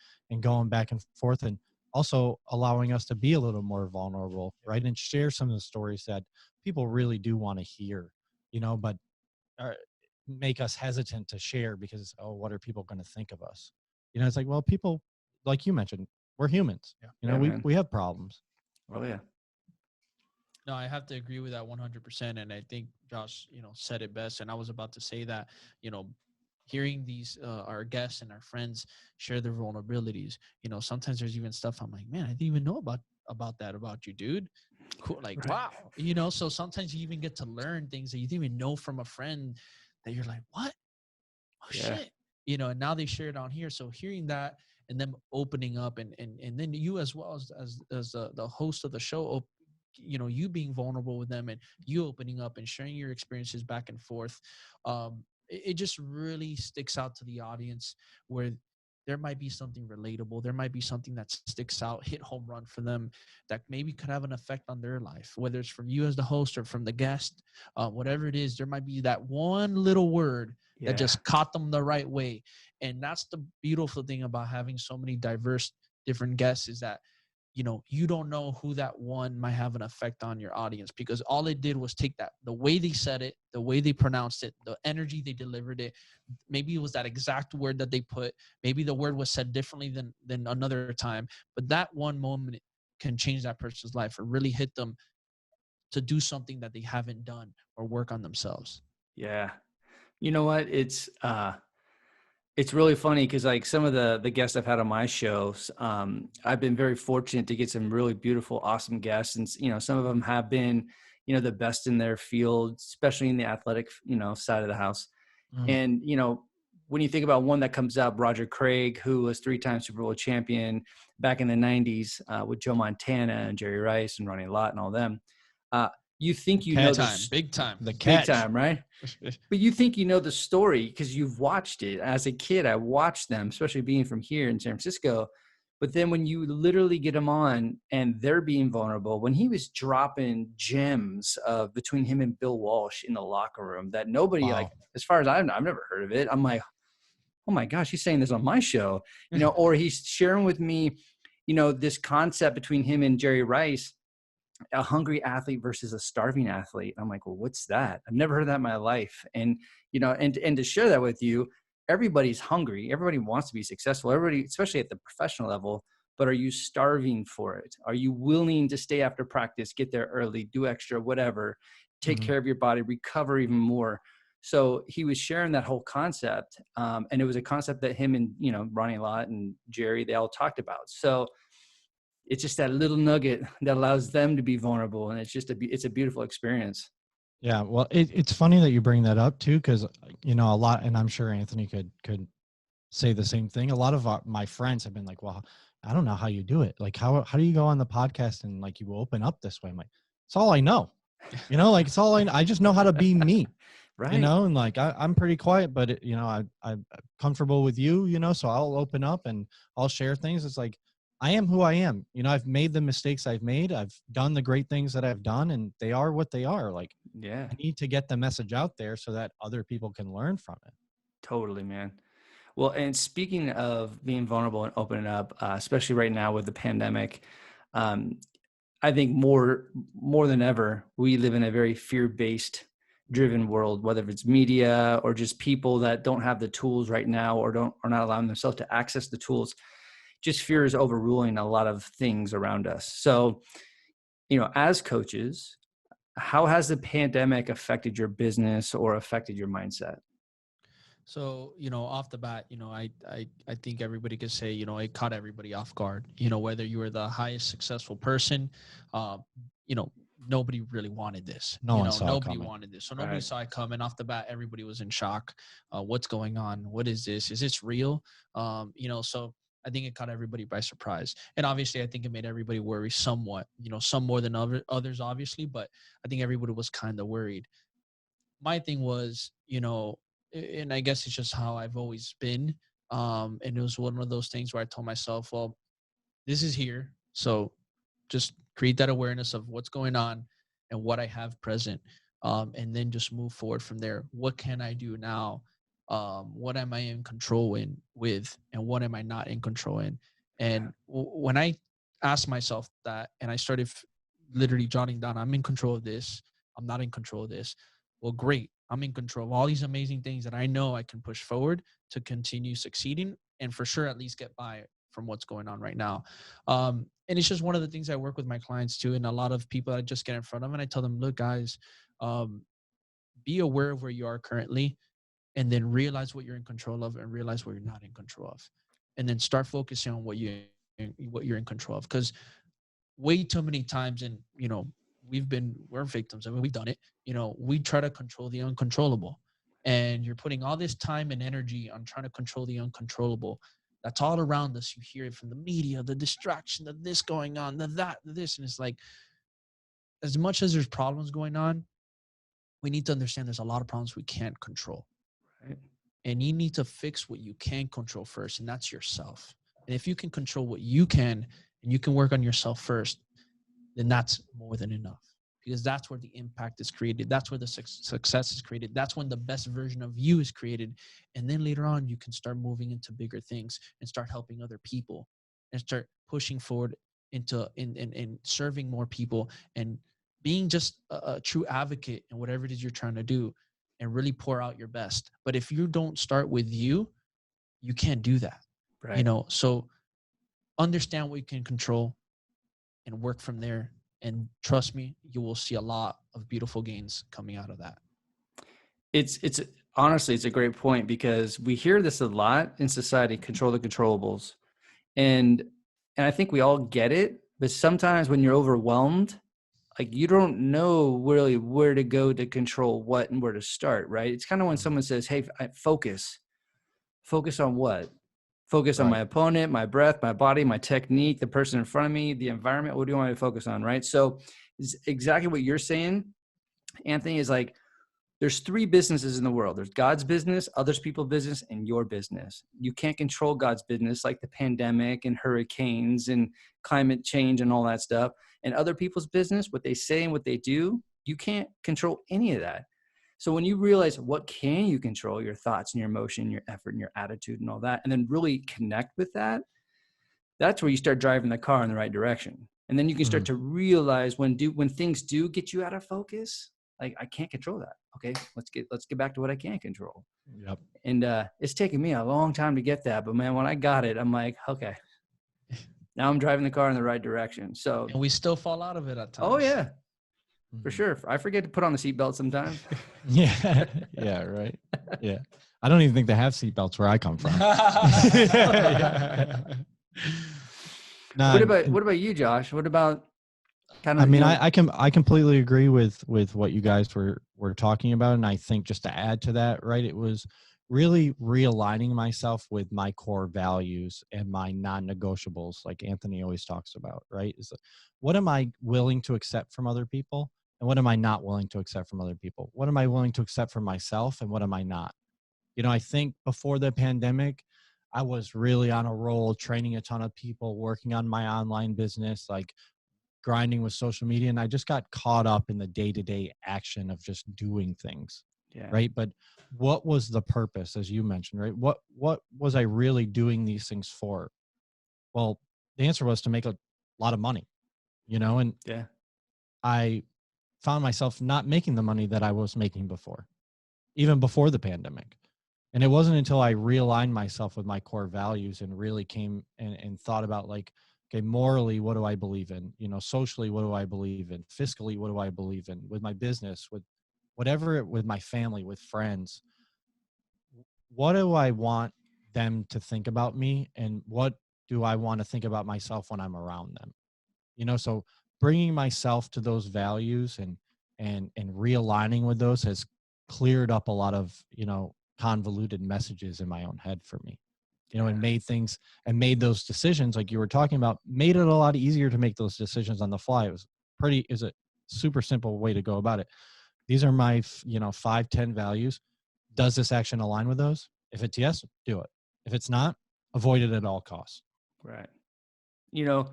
going back and forth, and also allowing us to be a little more vulnerable, right? And share some of the stories that people really do want to hear, you know, but make us hesitant to share because, oh, what are people going to think of us? You know, it's like, well, people, like you mentioned, we're humans. You know, we have problems. Oh yeah. No, I have to agree with that 100%. And I think Josh, you know, said it best. And I was about to say that, you know, hearing these, our guests and our friends share their vulnerabilities, you know, sometimes there's even stuff I'm like, man, I didn't even know about that about you, dude. Cool. Like, Right. wow. You know, so sometimes you even get to learn things that you didn't even know from a friend that you're like, what? Oh shit. You know, and now they share it on here. So hearing that and them opening up and then you as well as the host of the show, you know, you being vulnerable with them and you opening up and sharing your experiences back and forth. It just really sticks out to the audience, where there might be something relatable. There might be something that sticks out, hit home run for them, that maybe could have an effect on their life, whether it's from you as the host or from the guest, whatever it is. There might be that one little word that just caught them the right way. And that's the beautiful thing about having so many diverse different guests, is that, you know, you don't know who that one might have an effect on your audience, because all it did was take that, the way they said it, the way they pronounced it, the energy they delivered it. Maybe it was that exact word that they put. Maybe the word was said differently than another time, but that one moment can change that person's life or really hit them to do something that they haven't done or work on themselves. Yeah. You know what? It's really funny because like some of the guests I've had on my shows, I've been very fortunate to get some really beautiful, awesome guests. And, you know, some of them have been, you know, the best in their field, especially in the athletic, you know, side of the house. And, you know, when you think about one that comes up, Roger Craig, who was 3-time Super Bowl champion back in the 90s with Joe Montana and Jerry Rice and Ronnie Lott and all them. You think you know this big time, the catch. big time, right? But you think you know the story because you've watched it. As a kid, I watched them, especially being from here in San Francisco. But then when you literally get them on and they're being vulnerable, when he was dropping gems between him and Bill Walsh in the locker room that nobody, like, as far as I've never heard of it. I'm like, oh my gosh, he's saying this on my show, you know, or he's sharing with me, you know, this concept between him and Jerry Rice a hungry athlete versus a starving athlete. I'm like, well, what's that? I've never heard that in my life. And, and to share that with you, everybody's hungry. Everybody wants to be successful. Everybody, especially at the professional level, but are you starving for it? Are you willing to stay after practice, get there early, do extra, whatever, take care of your body, recover even more? So he was sharing that whole concept. And it was a concept that him and, Ronnie Lott and Jerry, they all talked about. So it's just that little nugget that allows them to be vulnerable. And it's a beautiful experience. Yeah. Well, it's funny that you bring that up too, because, a lot, and I'm sure Anthony could say the same thing. A lot of my friends have been like, well, I don't know how you do it. Like, how do you go on the podcast and like, you open up this way? I'm like, it's all I know, like it's all I just know how to be me, Right. And like, I'm pretty quiet, but I'm comfortable with you, so I'll open up and I'll share things. It's like, I am who I am. I've made the mistakes I've made. I've done the great things that I've done, and they are what they are. Like, Yeah, I need to get the message out there so that other people can learn from it. totally, man. Well, and speaking of being vulnerable and opening up, especially right now with the pandemic, I think more than ever, we live in a very fear-based driven world, whether it's media or just people that don't have the tools right now or are not allowing themselves to access the tools. Just fear is overruling a lot of things around us. So, as coaches, how has the pandemic affected your business or affected your mindset? So, off the bat, I think everybody could say, it caught everybody off guard, whether you were the highest successful person, uh, nobody really wanted this. No one saw it Nobody coming. wanted this. So nobody saw it coming. Off the bat, everybody was in shock. What's going on? What is this? Is this real? So I think it caught everybody by surprise. And obviously, I think it made everybody worry somewhat, some more than others, obviously, but I think everybody was kind of worried. My thing was, and I guess it's just how I've always been. And it was one of those things where I told myself, well, this is here. So just create that awareness of what's going on and what I have present. And then just move forward from there. What can I do now? What am I in control with, and what am I not in control in? And when I asked myself that, and I started literally jotting down, I'm in control of this. I'm not in control of this. Well, great. I'm in control of all these amazing things that I know I can push forward to continue succeeding, and for sure, at least get by from what's going on right now. And it's just one of the things I work with my clients too. And a lot of people I just get in front of, and I tell them, look, guys, be aware of where you are currently, and then realize what you're in control of, and realize what you're not in control of. And then start focusing on what you're in control of. Because way too many times, and we're victims. I mean, we've done it. We try to control the uncontrollable, and you're putting all this time and energy on trying to control the uncontrollable. That's all around us. You hear it from the media, the distraction, the this going on, the that, the this. And it's like, as much as there's problems going on, we need to understand there's a lot of problems we can't control. Right. And you need to fix what you can control first, and that's yourself. And if you can control what you can, and you can work on yourself first, then that's more than enough, because that's where the impact is created. That's where the success is created. That's when the best version of you is created. And then later on, you can start moving into bigger things and start helping other people and start pushing forward into in serving more people and being just a true advocate in whatever it is you're trying to do, and really pour out your best. But if you don't start with you, you can't do that. Right. So understand what you can control and work from there. And trust me, you will see a lot of beautiful gains coming out of that. It's honestly, it's a great point, because we hear this a lot in society, control the controllables. And I think we all get it, but sometimes when you're overwhelmed, like, you don't know really where to go to control what and where to start, right? It's kind of when someone says, hey, focus on what? Focus on my opponent, my breath, my body, my technique, the person in front of me, the environment. What do you want me to focus on, right? So it's exactly what you're saying, Anthony, is like, there's three businesses in the world. There's God's business, others people's business, and your business. You can't control God's business, like the pandemic and hurricanes and climate change and all that stuff. And other people's business, what they say and what they do, you can't control any of that. So when you realize what can you control, your thoughts and your emotion, your effort and your attitude and all that, and then really connect with that, that's where you start driving the car in the right direction. And then you can start to realize when things do get you out of focus, like, I can't control that. Okay, let's get back to what I can control. Yep. And it's taken me a long time to get that, but man, when I got it, I'm like, okay, now I'm driving the car in the right direction. So, And we still fall out of it at times. oh yeah, for sure. I forget to put on the seatbelt sometimes. Yeah. Yeah. Right. Yeah. I don't even think they have seatbelts where I come from. No, What about you, Josh? What about kind of? I mean, I completely agree with what you guys were talking about, and I think just to add to that, right, it was really realigning myself with my core values and my non-negotiables, like Anthony always talks about, right? Is what am I willing to accept from other people, and what am I not willing to accept from other people? What am I willing to accept from myself, and what am I not? You know, I think before the pandemic, I was really on a roll, training a ton of people, working on my online business, like grinding with social media, and I just got caught up in the day-to-day action of just doing things. Yeah. Right. But what was the purpose, as you mentioned, right? What was I really doing these things for? Well, the answer was to make a lot of money, you know, and Yeah. I found myself not making the money that I was making before, even before the pandemic. And it wasn't until I realigned myself with my core values and really came and thought about, like, okay, morally, what do I believe in? You know, socially, what do I believe in? Fiscally, what do I believe in? With my business, with whatever, with my family, with friends, what do I want them to think about me? And what do I want to think about myself when I'm around them? You know, so bringing myself to those values and realigning with those has cleared up a lot of, you know, convoluted messages in my own head for me, you know, and made those decisions, like you were talking about, made it a lot easier to make those decisions on the fly. It was a super simple way to go about it. These are my, 5-10 values. Does this action align with those? If it's yes, do it. If it's not, avoid it at all costs. Right. You know,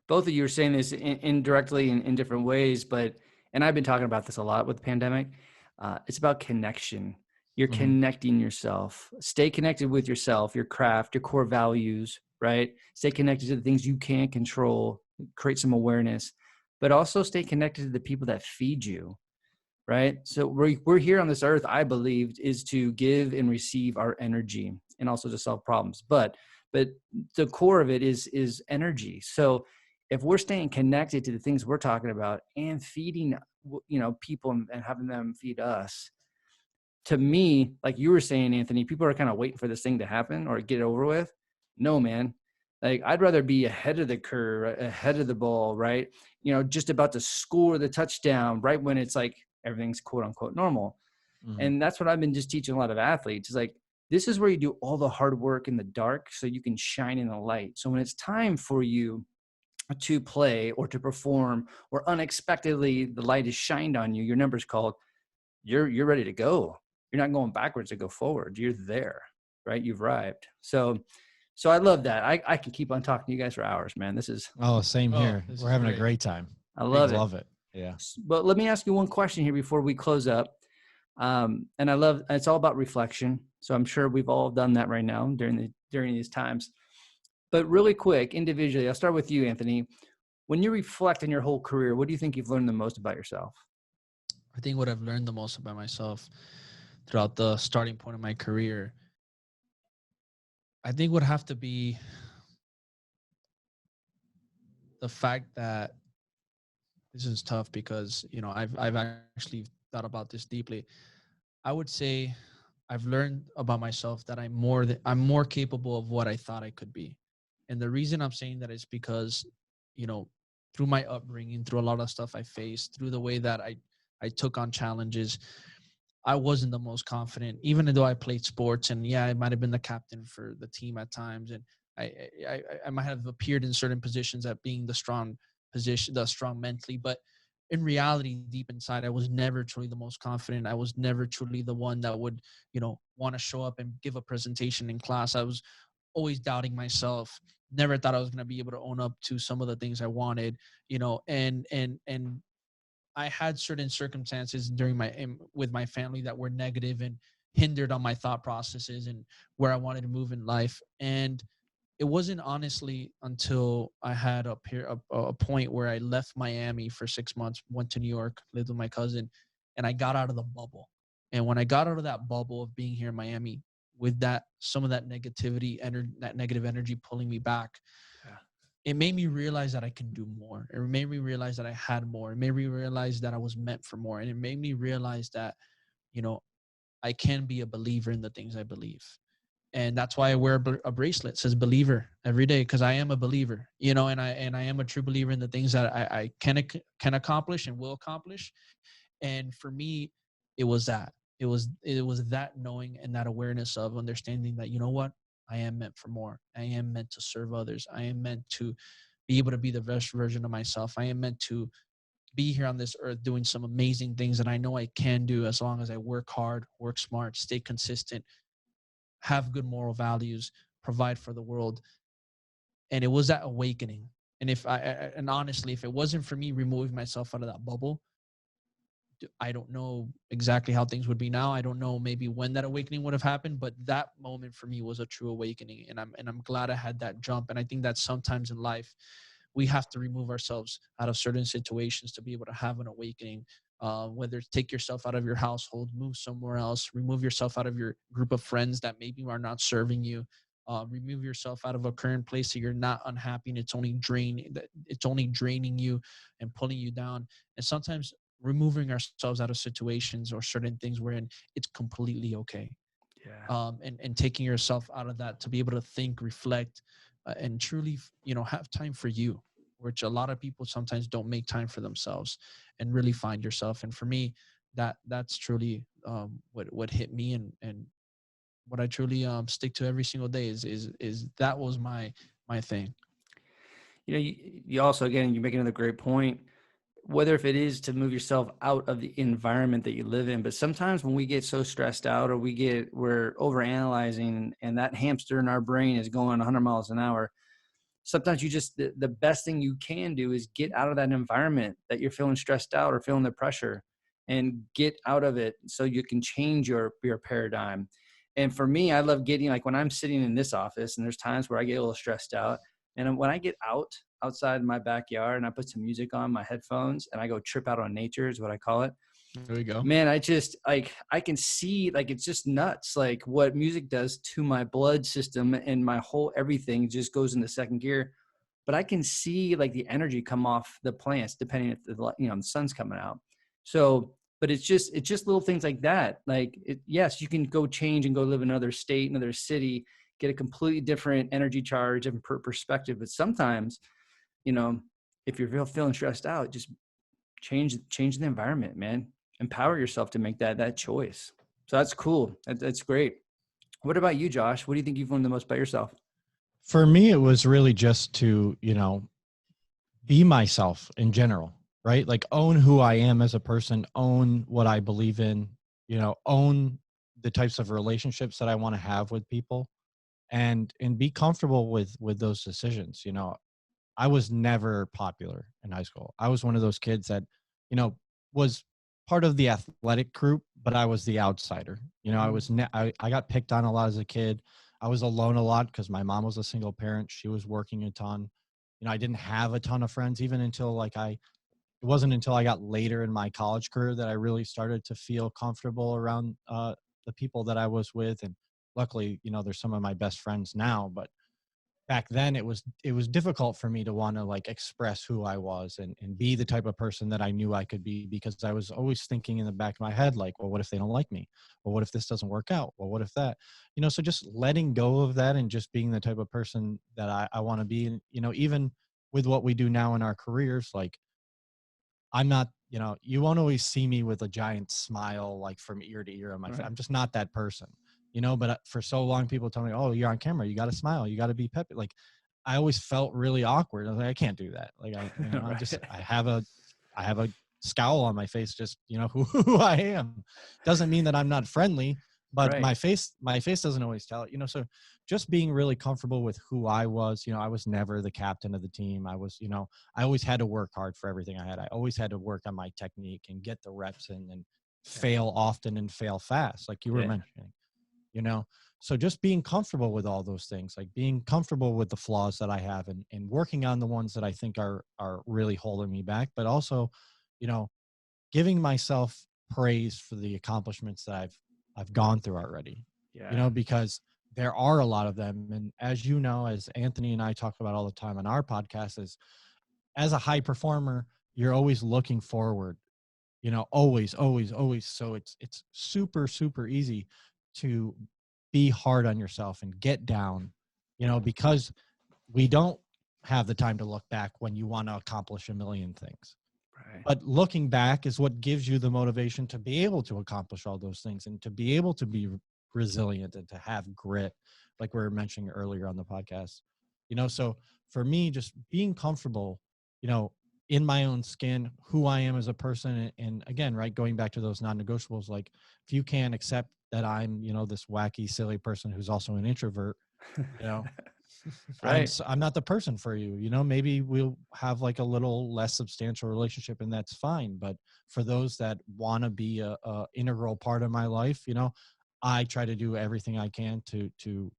both of you are saying this indirectly in different ways, and I've been talking about this a lot with the pandemic. It's about connection. You're connecting yourself. Stay connected with yourself, your craft, your core values, right? Stay connected to the things you can control, create some awareness, but also stay connected to the people that feed you, right? So we're here on this earth, I believe, is to give and receive our energy and also to solve problems. But the core of it is energy. So if we're staying connected to the things we're talking about and feeding, people and having them feed us, to me, like you were saying, Anthony, people are kind of waiting for this thing to happen or get over with. No, man. Like, I'd rather be ahead of the curve, ahead of the ball, right? You know, just about to score the touchdown right when it's like everything's quote unquote normal. And that's what I've been just teaching a lot of athletes, is like, this is where you do all the hard work in the dark so you can shine in the light. So when it's time for you to play or to perform, or unexpectedly the light is shined on you, your number's called, you're ready to go. You're not going backwards to go forward. You're there, right? You've arrived. So I love that. I can keep on talking to you guys for hours, man. This is Same here. We're having a great time. I love it. Yeah. But let me ask you one question here before we close up. And it's all about reflection. So I'm sure we've all done that right now during these times. But really quick, individually, I'll start with you, Anthony. When you reflect on your whole career, what do you think you've learned the most about yourself? I think what I've learned the most about myself throughout the starting point of my career, I think would have to be the fact that this is tough because, I've actually thought about this deeply. I would say I've learned about myself that I'm more capable of what I thought I could be. And the reason I'm saying that is because, through my upbringing, through a lot of stuff I faced, through the way that I took on challenges, I wasn't the most confident, even though I played sports. And yeah, I might have been the captain for the team at times. And I might have appeared in certain positions at being the strong mentally. But in reality, deep inside, I was never truly the most confident. I was never truly the one that would, want to show up and give a presentation in class. I was always doubting myself. Never thought I was going to be able to own up to some of the things I wanted, and I had certain circumstances with my family that were negative and hindered on my thought processes and where I wanted to move in life. And it wasn't honestly until I had a point where I left Miami for 6 months, went to New York, lived with my cousin, and I got out of the bubble. And when I got out of that bubble of being here in Miami, with that, some of that negativity, that negative energy pulling me back, Yeah. it made me realize that I can do more. It made me realize that I had more. It made me realize that I was meant for more. And it made me realize that, you know, I can be a believer in the things I believe. And that's why I wear a bracelet that says believer every day, because I am a believer, you know, and I am a true believer in the things that I can accomplish and will accomplish. And for me, it was that. It was that knowing and that awareness of understanding that, you know what, I am meant for more. I am meant to serve others. I am meant to be able to be the best version of myself. I am meant to be here on this earth doing some amazing things that I know I can do as long as I work hard, work smart, stay consistent, have good moral values, provide for the world. And it was that awakening. And and honestly, if it wasn't for me removing myself out of that bubble, I don't know exactly how things would be now. I don't know maybe when that awakening would have happened, but that moment for me was a true awakening. And I'm glad I had that jump. And I think that sometimes in life, we have to remove ourselves out of certain situations to be able to have an awakening. Whether it's take yourself out of your household, move somewhere else, remove yourself out of your group of friends that maybe are not serving you, remove yourself out of a current place so you're not unhappy and it's only draining you and pulling you down. And sometimes removing ourselves out of situations or certain things wherein it's completely okay. Yeah. And taking yourself out of that to be able to think, reflect, and truly, have time for you, which a lot of people sometimes don't make time for themselves and really find yourself. And for me, that's truly what hit me, and what I truly stick to every single day is that was my thing. You also, again, you make another great point, whether if it is to move yourself out of the environment that you live in. But sometimes when we get so stressed out, or we're overanalyzing, and that hamster in our brain is going 100 miles an hour, sometimes the best thing you can do is get out of that environment that you're feeling stressed out or feeling the pressure, and get out of it so you can change your paradigm. And for me, I love getting, like, when I'm sitting in this office and there's times where I get a little stressed out, and when I get outside my backyard and I put some music on my headphones and I go trip out on nature, is what I call it. There we go. Man, I just, like, I can see, like, it's just nuts, like what music does to my blood system, and my whole everything just goes into second gear. But I can see, like, the energy come off the plants depending if the sun's coming out. So, but it's just little things like that. Like, yes, you can go change and go live in another state, another city, get a completely different energy charge and perspective. But sometimes, if you're feeling stressed out, just change the environment, man. Empower yourself to make that choice. So that's cool. That's great. What about you, Josh? What do you think you've learned the most about yourself? For me, it was really just to, be myself in general, right? Like, own who I am as a person, own what I believe in, own the types of relationships that I want to have with people, and be comfortable with those decisions. I was never popular in high school. I was one of those kids that, was part of the athletic group, but I was the outsider. I got picked on a lot as a kid. I was alone a lot because my mom was a single parent. She was working a ton. I didn't have a ton of friends even until it wasn't until I got later in my college career that I really started to feel comfortable around the people that I was with. And luckily, they're some of my best friends now, but back then it was difficult for me to want to, like, express who I was and be the type of person that I knew I could be, because I was always thinking in the back of my head, like, well, what if they don't like me? Well, what if this doesn't work out? Well, what if that, so just letting go of that and just being the type of person that I want to be. And, even with what we do now in our careers, like, I'm not, you won't always see me with a giant smile, like, from ear to ear on my face. I'm just not that person, but for so long, people tell me, oh, you're on camera, you got to smile, you got to be peppy. Like, I always felt really awkward. I was like, I can't do that. Like, Right. I have a scowl on my face, just, who I am. Doesn't mean that I'm not friendly, but Right. my face doesn't always tell it, so just being really comfortable with who I was. I was never the captain of the team. I was, I always had to work hard for everything I had. I always had to work on my technique and get the reps in, and fail often and fail fast, like you were mentioning. you know? So just being comfortable with all those things, like being comfortable with the flaws that I have, and working on the ones that I think are really holding me back, but also, you know, giving myself praise for the accomplishments that I've gone through already, you Yeah. know, because there are a lot of them. And as you know, as Anthony and I talk about all the time on our podcast, is as a high performer, you're always looking forward, you know, always, always, always. So it's super, super easy to be hard on yourself and get down, you know, because we don't have the time to look back when you want to accomplish a million things. Right. But looking back is what gives you the motivation to be able to accomplish all those things and to be able to be resilient and to have grit, like we were mentioning earlier on the podcast. You know, so for me, just being comfortable, you know, in my own skin, who I am as a person. And again, right, going back to those non-negotiables, like if you can't accept that I'm, you know, this wacky, silly person who's also an introvert, you know, Right. I'm not the person for you. You know, maybe we'll have like a little less substantial relationship, and that's fine. But for those that want to be a integral part of my life, you know, I try to do everything I can to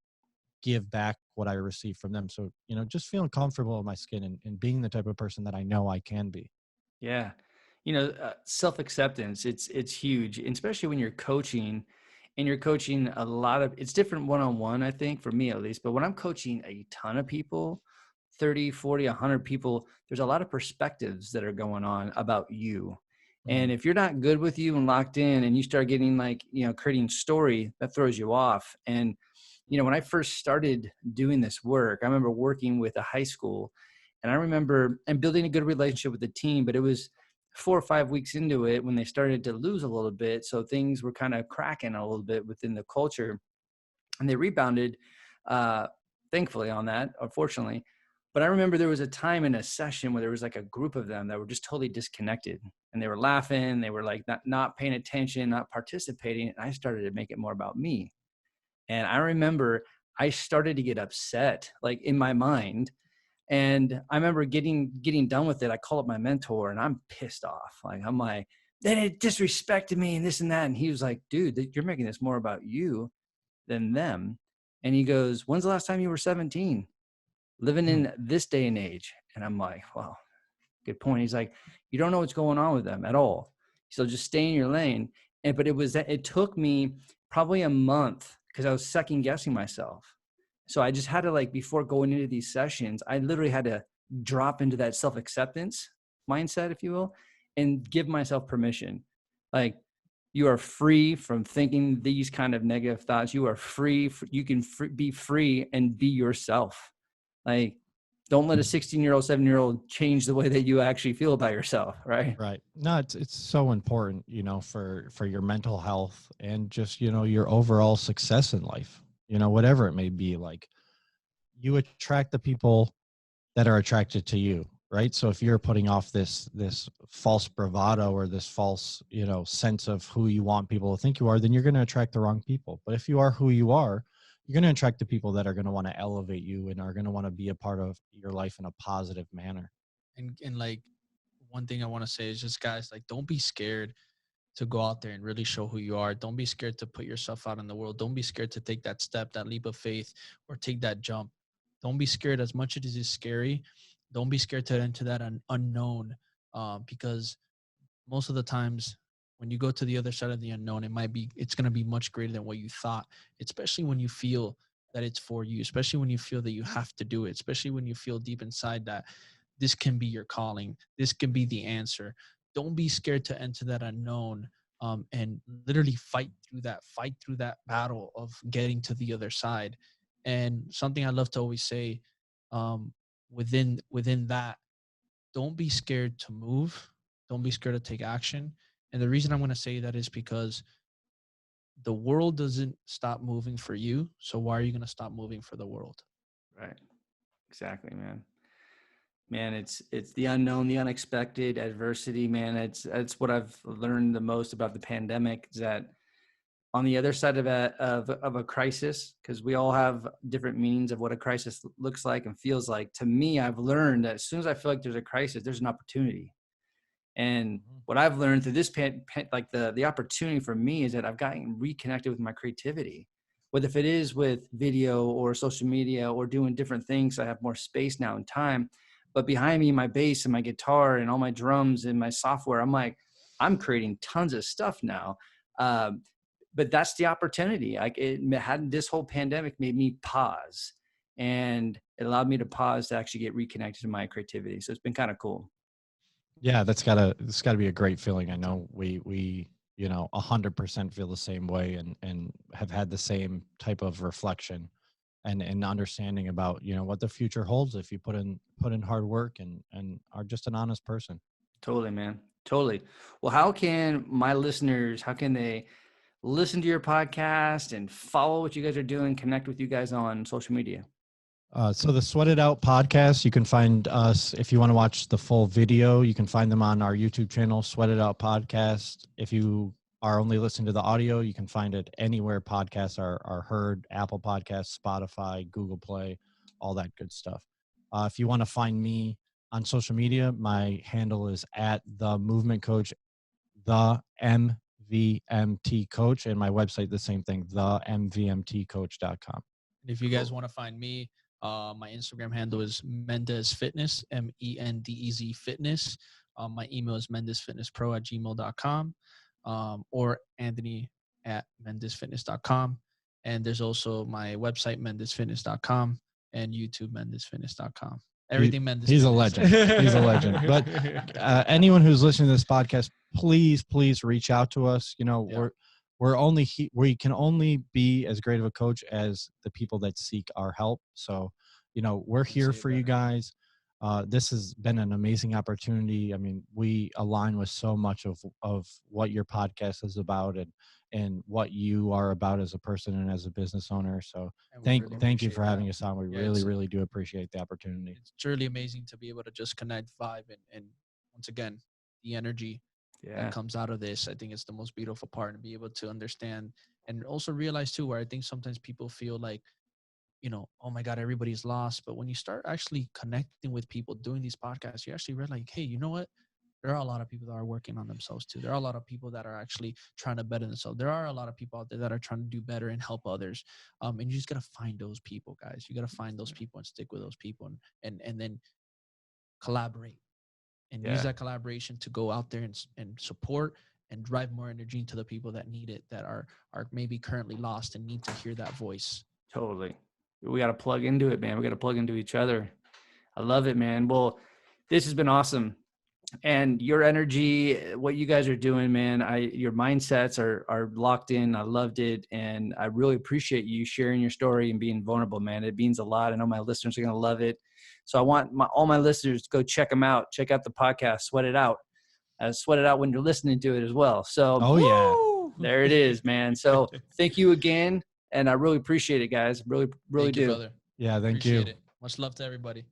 give back what I receive from them. So, you know, just feeling comfortable in my skin, and being the type of person that I know I can be. Yeah. You know, self-acceptance, it's huge, and especially when you're coaching and you're coaching a lot of, it's different one-on-one, I think, for me at least. But when I'm coaching a ton of people, 30, 40, 100 people, there's a lot of perspectives that are going on about you. And Mm, if you're not good with you and locked in, and you start getting like, you know, creating story, that throws you off. And, you know, when I first started doing this work, I remember working with a high school, and I remember and building a good relationship with the team, but it was 4 or 5 weeks into it when they started to lose a little bit. So things were kind of cracking a little bit within the culture, and they rebounded, uh, thankfully on that, unfortunately. But I remember there was a time in a session where there was like a group of them that were just totally disconnected, and they were laughing. They were like not paying attention, not participating. And I started to make it more about me. And I remember I started to get upset, like in my mind. And I remember getting done with it. I call up my mentor, and I'm pissed off. Like, I'm like, they disrespected me and this and that. And he was like, dude, you're making this more about you than them. And he goes, when's the last time you were 17? Living mm, in this day and age. And I'm like, well, good point. He's like, you don't know what's going on with them at all. So just stay in your lane. And but it took me probably a month because I was second guessing myself. So I just had to, like, before going into these sessions, I literally had to drop into that self-acceptance mindset, if you will, and give myself permission. Like, you are free from thinking these kind of negative thoughts. You are free. You can be free and be yourself. Like, don't let a 16-year-old, 7-year-old change the way that you actually feel about yourself. Right. right. No, it's so important, you know, for your mental health and just, you know, your overall success in life, you know, whatever it may be. Like, you attract the people that are attracted to you, right? So if you're putting off this false bravado or this false, you know, sense of who you want people to think you are, then you're going to attract the wrong people. But if you are who you are, you're going to attract the people that are going to want to elevate you and are going to want to be a part of your life in a positive manner. And like, one thing I want to say is just, guys, like, don't be scared to go out there and really show who you are. Don't be scared to put yourself out in the world. Don't be scared to take that step, that leap of faith, or take that jump. Don't be scared as much as it is scary. Don't be scared to enter that unknown, because most of the times when you go to the other side of the unknown, it's going to be much greater than what you thought, especially when you feel that it's for you, especially when you feel that you have to do it, especially when you feel deep inside that this can be your calling. This can be the answer. Don't be scared to enter that unknown, and literally fight through that battle of getting to the other side. And something I love to always say, um, within that, don't be scared to move. Don't be scared to take action. And the reason I'm going to say that is because the world doesn't stop moving for you. So why are you going to stop moving for the world? Right. Exactly, man. Man, it's the unknown, the unexpected adversity, man. It's what I've learned the most about the pandemic, is that on the other side of a crisis, because we all have different meanings of what a crisis looks like and feels like. To me, I've learned that as soon as I feel like there's a crisis, there's an opportunity. And Mhm. what I've learned through this like the opportunity for me is that I've gotten reconnected with my creativity. whether if it is with video or social media or doing different things. I have more space now and time, but behind me, my bass and my guitar and all my drums and my software, I'm creating tons of stuff now. But that's the opportunity. This whole pandemic made me pause, and it allowed me to pause to actually get reconnected to my creativity. So it's been kind of cool. Yeah, it's gotta be a great feeling. I know we 100% feel the same way, and have had the same type of reflection and understanding about what the future holds if you put in hard work and are just an honest person. Totally, man. Totally. Well, how can they listen to your podcast and follow what you guys are doing, connect with you guys on social media? So the Sweat It Out podcast, you can find us if you want to watch the full video. You can find them on our YouTube channel, Sweat It Out Podcast. If you are only listening to the audio, you can find it anywhere podcasts are heard: Apple Podcasts, Spotify, Google Play, all that good stuff. If you want to find me on social media, my handle is at the Movement Coach, the MVMT Coach, and my website the same thing, the mvmtcoach.com. If you guys want to find me, my Instagram handle is Mendez Fitness, MENDEZ Fitness. My email is mendezfitnesspro@gmail.com, or Anthony@mendezfitness.com. And there's also my website, mendezfitness.com, and YouTube, mendezfitness.com. Everything Mendez. He's a legend. He's a legend. But anyone who's listening to this podcast, please reach out to us. We can only be as great of a coach as the people that seek our help. So, we're here for you guys. This has been an amazing opportunity. I mean, we align with so much of what your podcast is about and what you are about as a person and as a business owner. So thank you for having us on. We really do appreciate the opportunity. It's truly amazing to be able to just connect, vibe, and once again, the energy that comes out of this. I think it's the most beautiful part, and be able to understand and also realize too, where I think sometimes people feel like, oh my God, everybody's lost. But when you start actually connecting with people doing these podcasts, you actually realize, hey, you know what? There are a lot of people that are working on themselves too. There are a lot of people that are actually trying to better themselves. There are a lot of people out there that are trying to do better and help others. And you just got to find those people, guys. You got to find those people and stick with those people and then collaborate and use that collaboration to go out there and support and drive more energy into the people that need it, that are maybe currently lost and need to hear that voice. Totally. We got to plug into it, man. We got to plug into each other. I love it, man. Well, this has been awesome. And your energy, what you guys are doing, man, your mindsets are locked in. I loved it. And I really appreciate you sharing your story and being vulnerable, man. It means a lot. I know my listeners are going to love it. So I want all my listeners to go check them out. Check out the podcast, Sweat It Out. Sweat it out when you're listening to it as well. So, there it is, man. So thank you again. And I really appreciate it, guys. Really Thank do. you, brother. Yeah, thank you. It. Much love to everybody.